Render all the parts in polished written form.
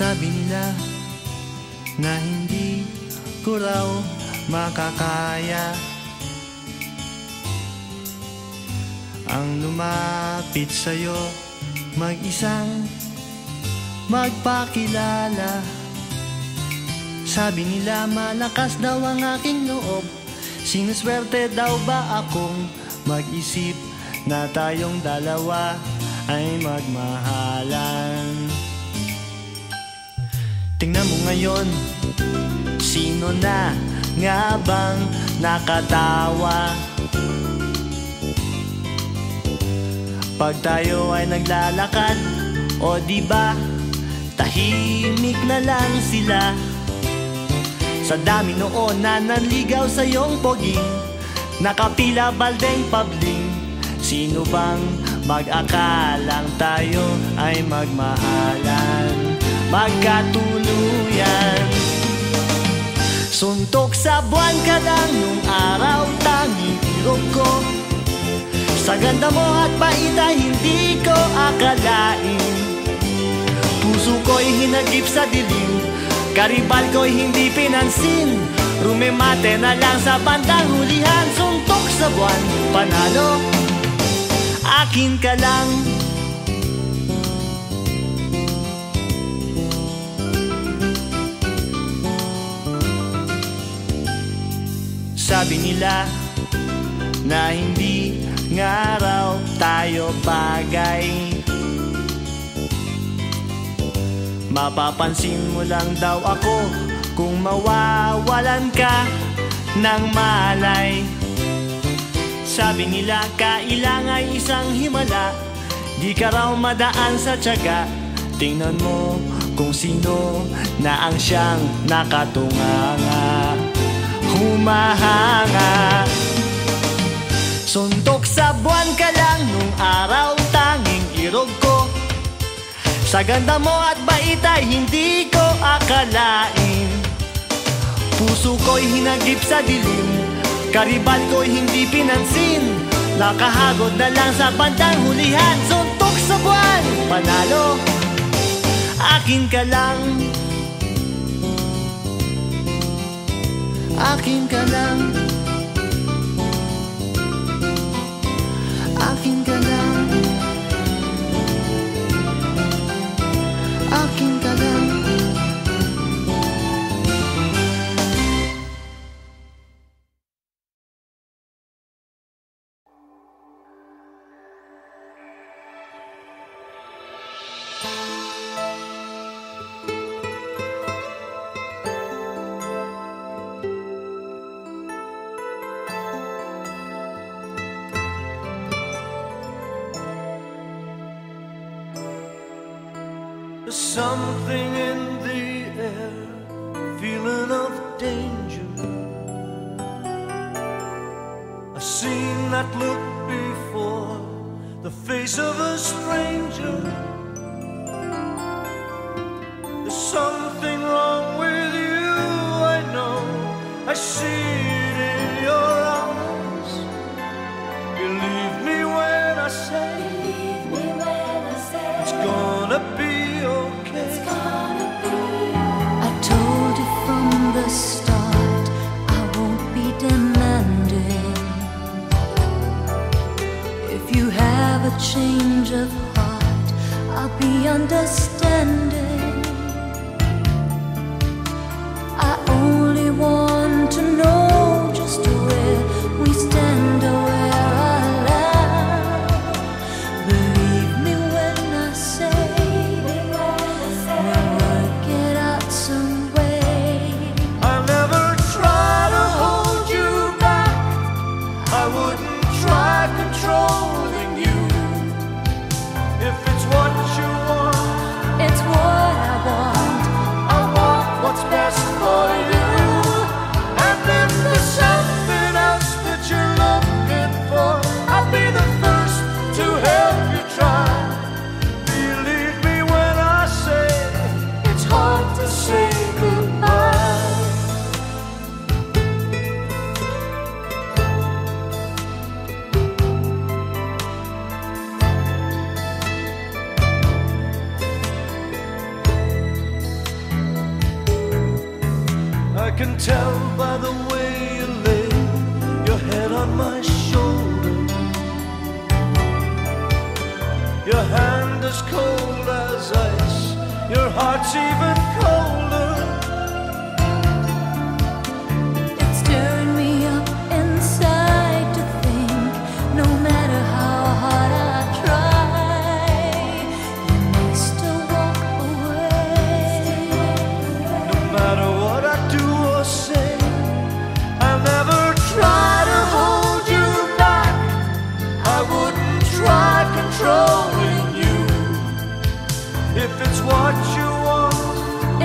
Sabi nila na hindi ko raw makakaya ang lumapit sa'yo, mag-isang magpakilala. Sabi nila malakas daw ang aking loob, sinuswerte daw ba akong mag-isip na tayong dalawa ay magmahalan. Tingnan mo ngayon, sino na nga bang nakatawa pag tayo ay naglalakad? O diba, tahimik na lang sila. Sa dami noon na nanligaw sa iyong poging, nakapila baldeng pabling. Sino bang mag-akalang tayo ay magmahalan, magkatuluyan? Suntok sa buwan ka lang nung araw, tanging irog ko. Sa ganda mo at bait ay hindi ko akalain. Puso ko'y hinagip sa dilim, karibal ko'y hindi pinansin. Rumemate na lang sa bandang hulihan. Suntok sa buwan, panalo, akin ka lang. Sabi nila na hindi nga raw tayo bagay, mapapansin mo lang daw ako kung mawawalan ka ng malay. Sabi nila kailangan ay isang himala, di ka raw madaan sa tiyaga. Tingnan mo kung sino na ang siyang nakatunganga, humahanga. Suntok sa buwan ka lang nung araw, tanging irog ko. Sa ganda mo at bait ay hindi ko akalain. Puso ko'y hinagip sa dilim, karibal ko'y hindi pinansin. Nakahagod na lang sa bandang hulihan. Suntok sa buwan, panalo, akin ka lang. Akin ka lang. Akin ka lang. Akin ka lang. There's something in the air, feeling of danger. I've seen that look before, the face of a stranger. There's something wrong with you, I know. I see it in your eyes. Believe me when I say, it's gonna be okay. I told you from the start I won't be demanding. If you have a change of heart, I'll be understanding. I only want to know can tell by the way you lay your head on my shoulder. Your hand as cold as ice, your heart's even colder. It's stirring me up inside to think, no matter how hard I try, you may still walk away. No matter what I do or say, I'll never try to hold you back. I wouldn't try controlling you. If it's what you want,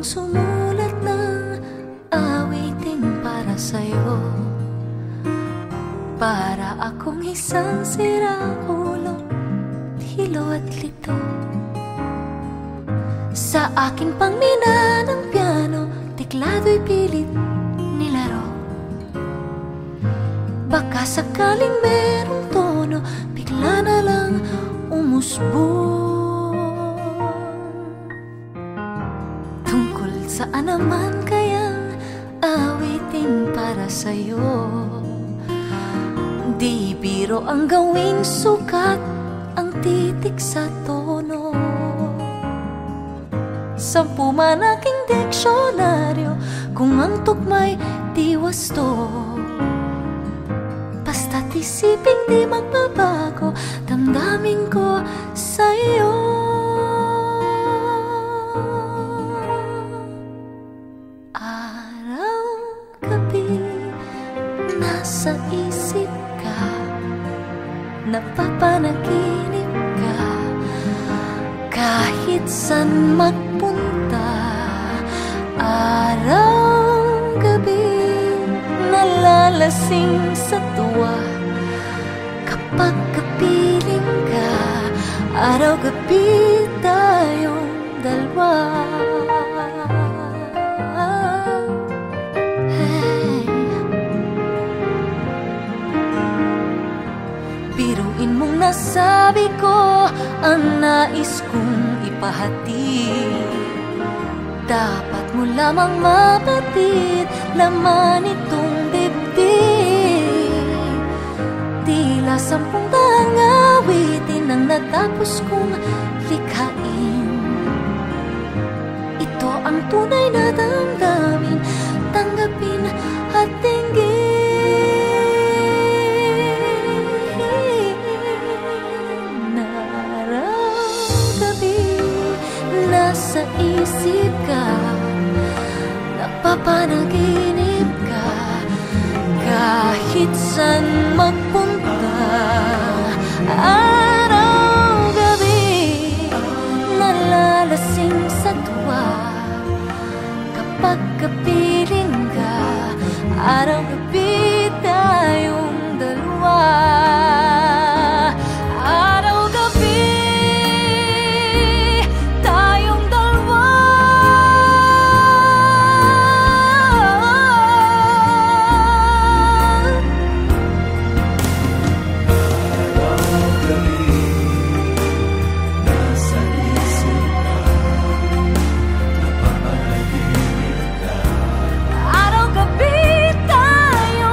sumulat ng awiting para sa'yo, para akong isang siraulo, hilo at lito. Sa aking pangmina ng piano, tiklado'y pilit nilaro. Baka sakaling merong tono, bigla na lang umusbong. Tungkol saan naman kayang awiting para sa'yo? Di biro ang gawing sukat, ang titik sa tono. 10 man aking diksyonaryo, kung ang tugma'y di wasto. Basta't isiping di magbabago, damdamin ko sa'yo. Araw, gabi, nasa isip ka, napapanaginip ka, kahit saan magpunta. Araw, gabi, nalalasing sa tuwa kapag kapiling ka. Araw, gabi, tayong dalawa. Hey. Biruin mong nasabi ko ang nais kong ipahatid. Dapat mo lamang mapatid laman itong dibdib. Tila 10 daang awitin ang natapos kong likhain. Ito ang tunay na damdamin, tanggapin at tinggin. Nasa isip ka, napapanaginip ka, kahit saan magpunta. Araw, gabi, nalalasing sa tuwa kapag kapiling ka. Araw, gabi, tayong dalawa. Araw, gabi, tayo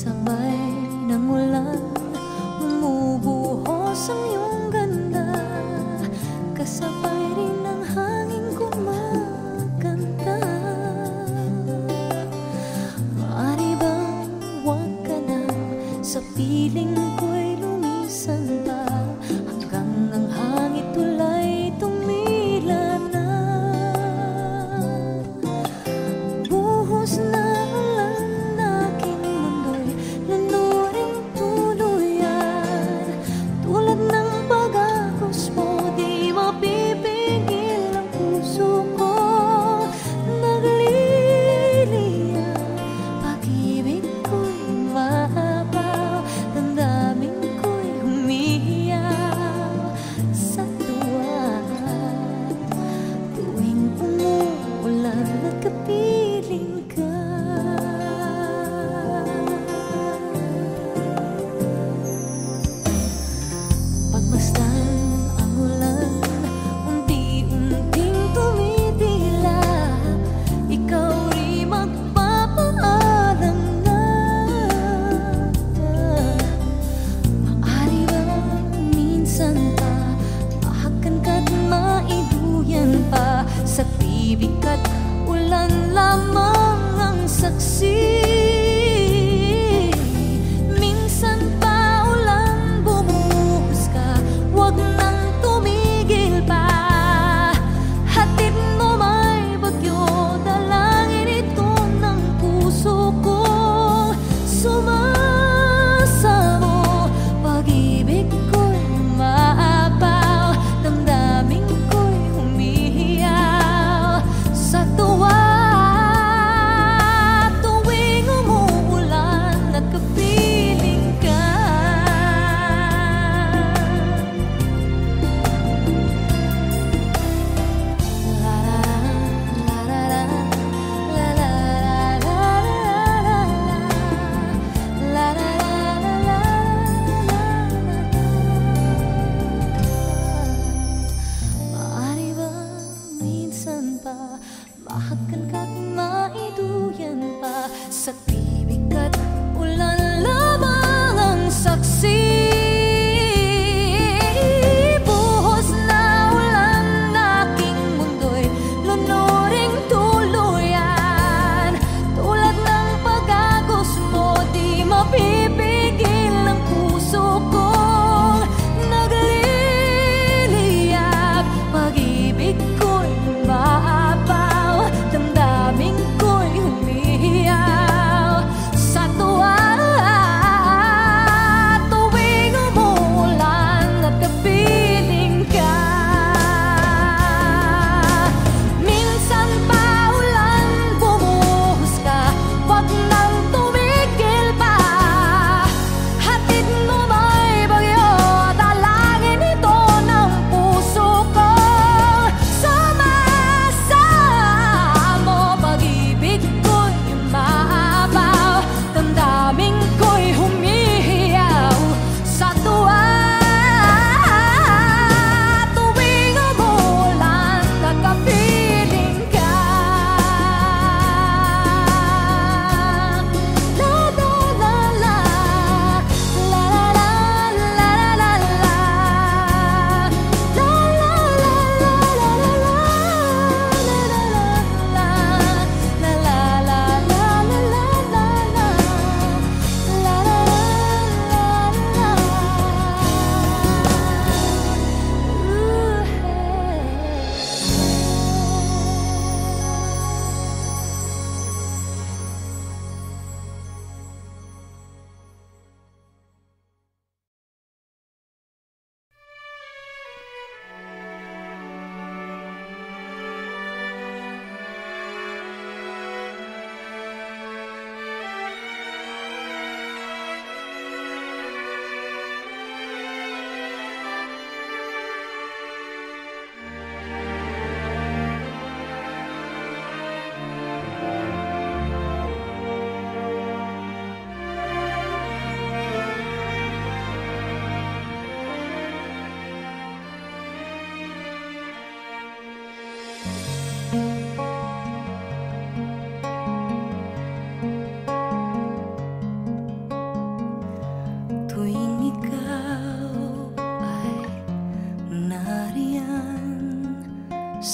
Sabay ng ulan, bumubuhos ang iyong ganda. Kasabay rin ng hangin kumakanta. Maaari bang huwag ka na sa piling ko'y lumisan pa, hanggang ang hangin tulay tumila na. Buhos na ulan, aking mundo'y lunuring tuluyan. Tulad ng pag-agos mo, di mapipigil ang puso ko. Nagliliyab, pag-ibig ko'y mahabaw, damdamin ko'y humihiyaw sa tuwa. Tuwing umuulan at kapiling ka, pagmasdan ang ulan, unti-unting tumitila. Ikaw rin magpapaalam na. Maaari ba minsan pa mahakan ka't maiduyan pa, sa tibig at ulan lamang ang saksi. Minsan pa ulan, bumuhos ka, huwag nang tumigil pa. Hatid mo may bagyo, dalangin ito ng puso kong sumasamo. Pag-ibig ko'y maapaw, damdamin ko'y humihiyaw sa tuwa. Tuwing umuulan at kapiling ka, maaari ba minsan pa mahakan ka't maiduyan pa, sa tibig at ulan lamang ang saksi. Buhos na ulan, aking mundo'y lunuring tuluyan. Tulad ng pag-agos mo, di mapipigil ang puso kong nagliliyab. Pag-ibig ko'y maapaw, damdamin ko'y humihiyaw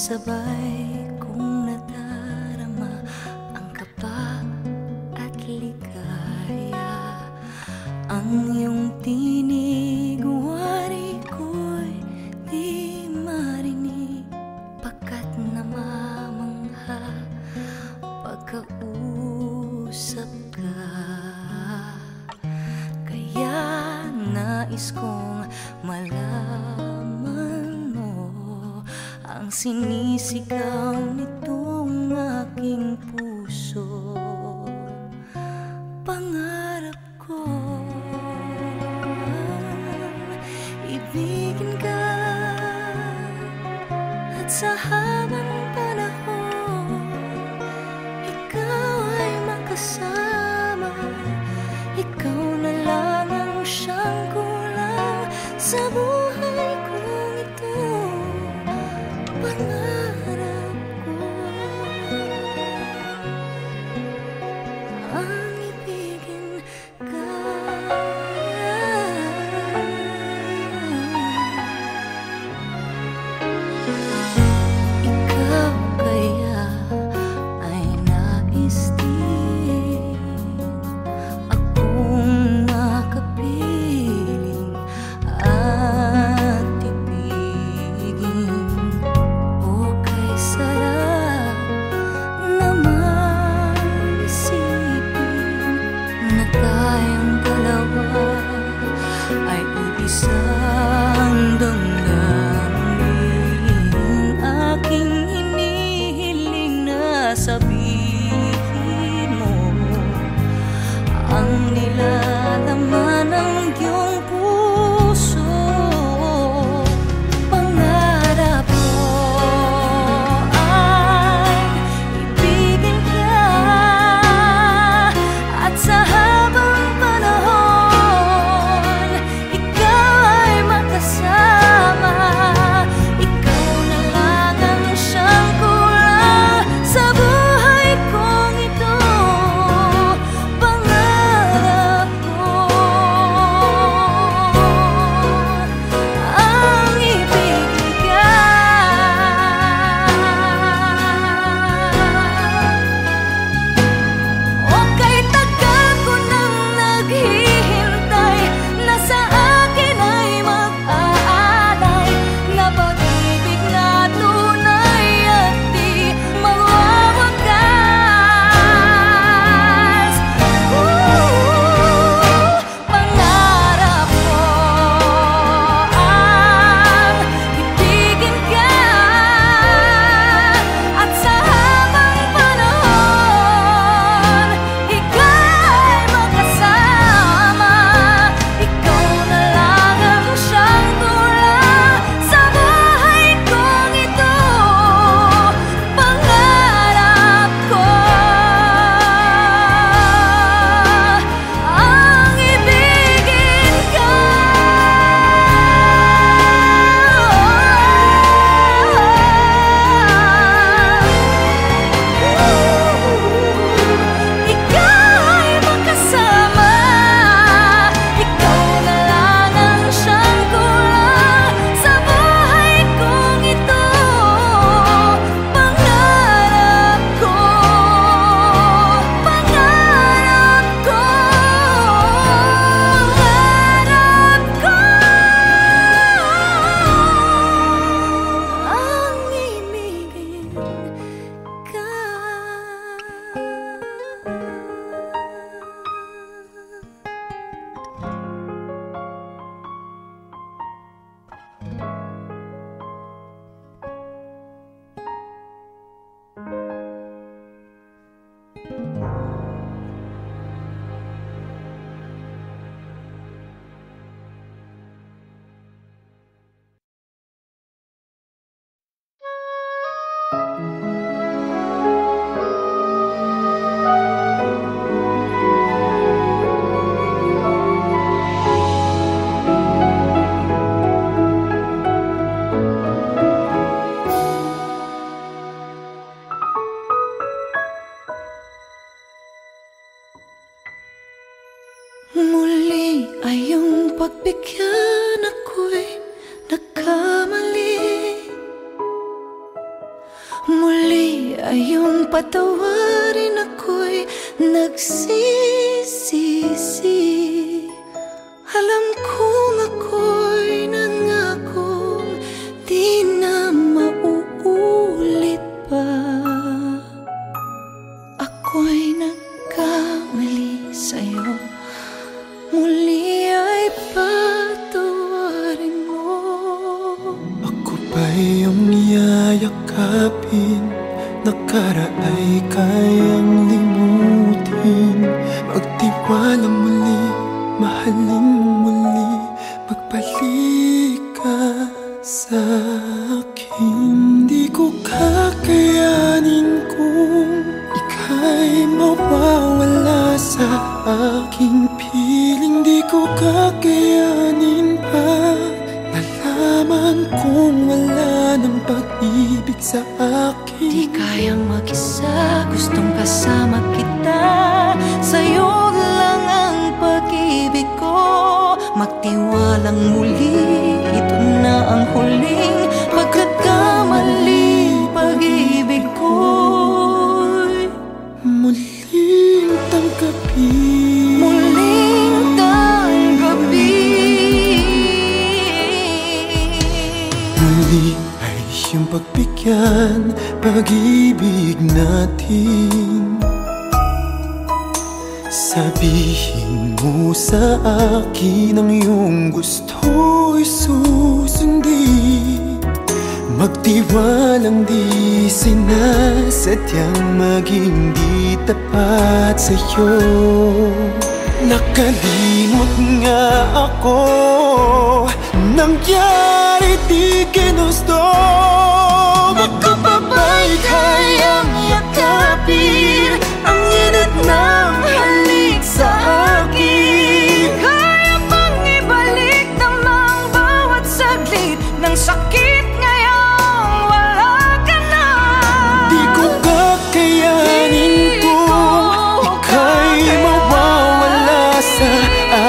sabay kong nadarama ang kaba at ligaya. Ang iyong tinig, wari ko'y di marinig, pagkat namamangha pagkausap ka. Kaya nais kong malaman mo ang sinisigaw nitong aking puso. Pangarap ko ibigin ka, at sa habang panahon ikaw ay makasama. Ikaw na lang ang siyang kulang sa buhay kong ito. Pangarap ko ang ibigin ka. Ikaw kaya ay nais din akong makapiling at ibigin. O kay sarap naman isipin na tayong dalawa ay iisang damdamin. Aking hinihiling na sabihin mo ang nilalaman ng iyong puso. Pangarap ko ay ibigin ka, at sa habang panahon ikaw ay makasama. Ikaw na lang ang siyang kulang sa buhay kong ito. Pangarap ko ang ibigin ka. O kay tagal ko nang naghihintay na sa akin ay mag-aalay na pag-ibig na tunay at di mawawagas. Pangarap ko ang ibigin ka, at sa habang panahon ikaw ay makasama. Ikaw na lang ang siyang kulang sa buhay kong ito. Pangarap ko ang ibigin ka. Ikaw ay makasama. Ikaw na lang ang siyang kulang sa buhay kong ito. Pangarap ko, pangarap ko, pangarap ko ang ibigin ka. Muli ay iyong pagbigyan, ako'y nagkamali. Ngayon patawarin ako'y nagsisisi. Alam kong ako'y nangakong di na mauulit pa. Ako'y nagkamali sa'yo, muli ay patawarin mo. Ako ba iyong yayakapin? Nakaraay kayang limutin. Magtiwala muli, mahalin mo muli. Magbalik ka sa akin. Di ko kakayanin kung ika'y mawawala sa aking piling. Di ko kakayanin pa nalaman kung wala ng pag-ibig sa akin. Di kayang mag-isa, gustong kasama kita. Sa'yo lang ang pag-ibig ko. Magtiwalang muli, ito na ang huling pagkakamali. Pag-ibig ko'y muling tanggapin. muling tanggapin. Muli ay iyong pagbigyan pag-ibig natin. Sabihin mo sa akin ang iyong gusto'y susundin. Magtiwalang di sinasadyang maging di tapat sa'yo. Nakalimot nga ako, nangyari di ginusto. Ako pa ba'y kayang yakapin ang init ng halik sa akin? Kaya bang ibalik namang bawat saglit ng sakit ngayong wala ka na? Di ko kakayanin kung ika'y mawawala sa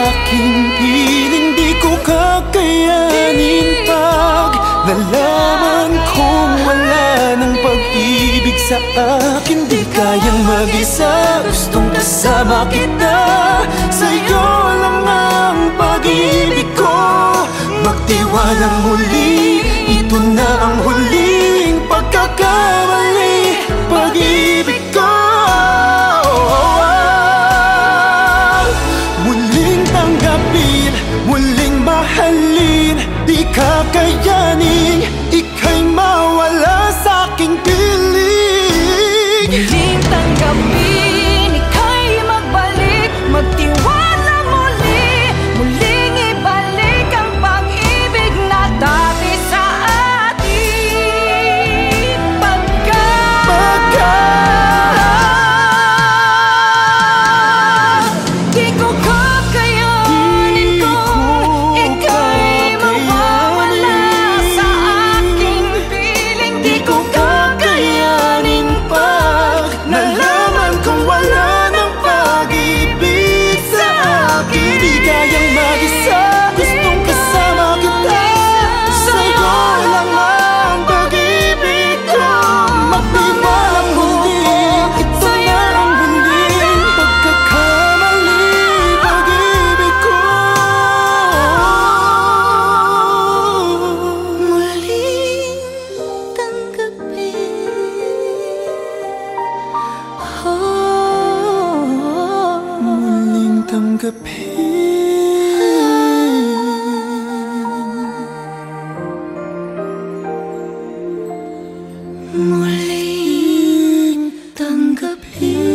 aking piling. Di ko kakayanin pag nalaman kung wala ng pag-ibig sa akin. Di kayang mag-isa, gustong kasama kita. Sa'yo lang ang pag-ibig ko. Magtiwalang muli, ito na ang huling pagkakamali. Pag-ibig ko muling tanggapin, muling mahalin. Di kakayanin, ika'y mawala sa aking piling. Muling tanggapin, ika'y magbalik. Magtiwala muli, muling ibalik ang pag-ibig na dati sa atin. Di ko kakayanin kung ika'y mawawala sa aking piling. Di ko kakayanin pag nalaman kong wala ng pag-ibig sa akin. Di kayang mag-isa, gustong kasama kita. Sa'yo lang ang pag-ibig ko. Magtiwalang muli, ito na ang huling pagkakamali. Pag-ibig ko muling tanggapin. muling tanggapin. Muling tanggapin.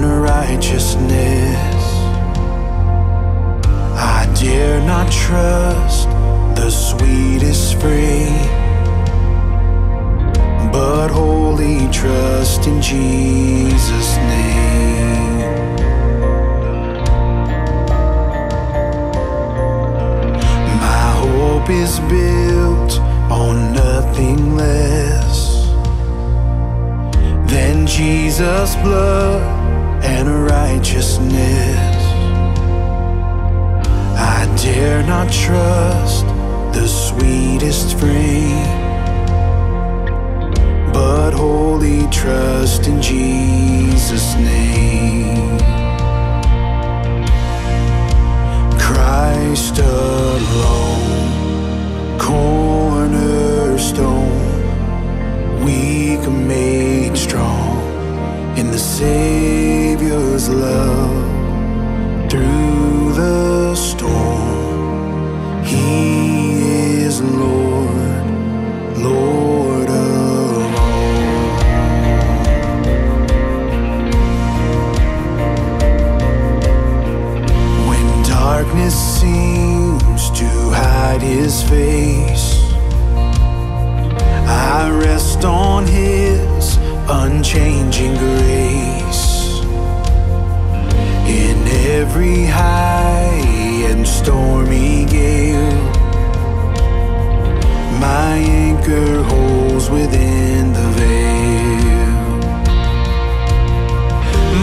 and righteousness. I dare not trust the sweetest free, but wholly trust in Jesus' name. My hope is built on nothing less than Jesus' blood and righteousness. I dare not trust the sweetest free, but wholly trust in Jesus' name. Christ alone, cornerstone, weak made strong in the Savior's love. Through the storm, He is Lord, Lord of all. When darkness seems to hide His face, I rest on His unchanging grace. In every high and stormy gale, my anchor holds within the veil.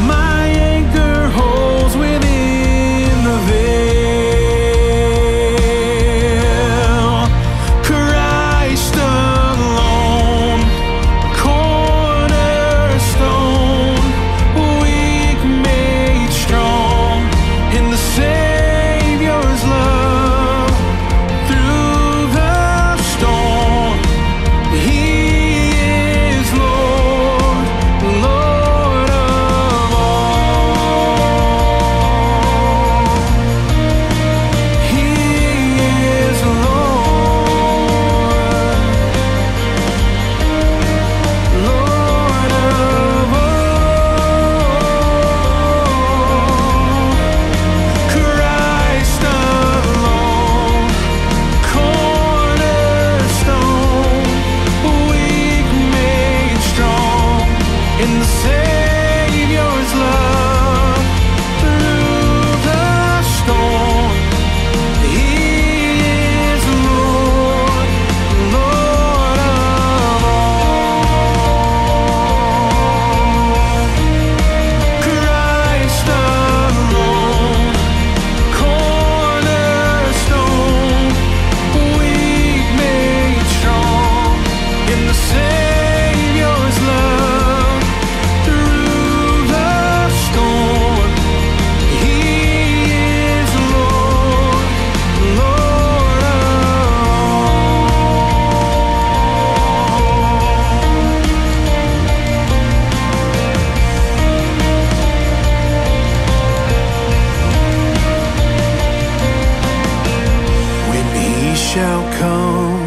My anchor holds within the veil. Christ alone, cornerstone, weak made strong in the Savior's love. Through the storm, He is Lord, Lord of all. He is Lord, Lord of all. Christ alone, cornerstone, weak made strong in the Savior's love. Through the storm, He is Lord, Lord of all. Christ alone, cornerstone, weak made strong in the Savior's love. Through the storm, He is Lord, Lord of all. When He shall come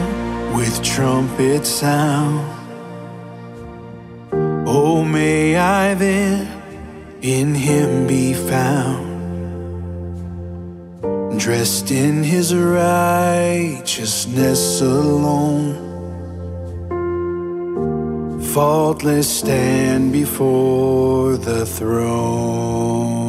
with trumpet sound, oh, may I then in Him be found, dressed in His righteousness alone, faultless stand before the throne.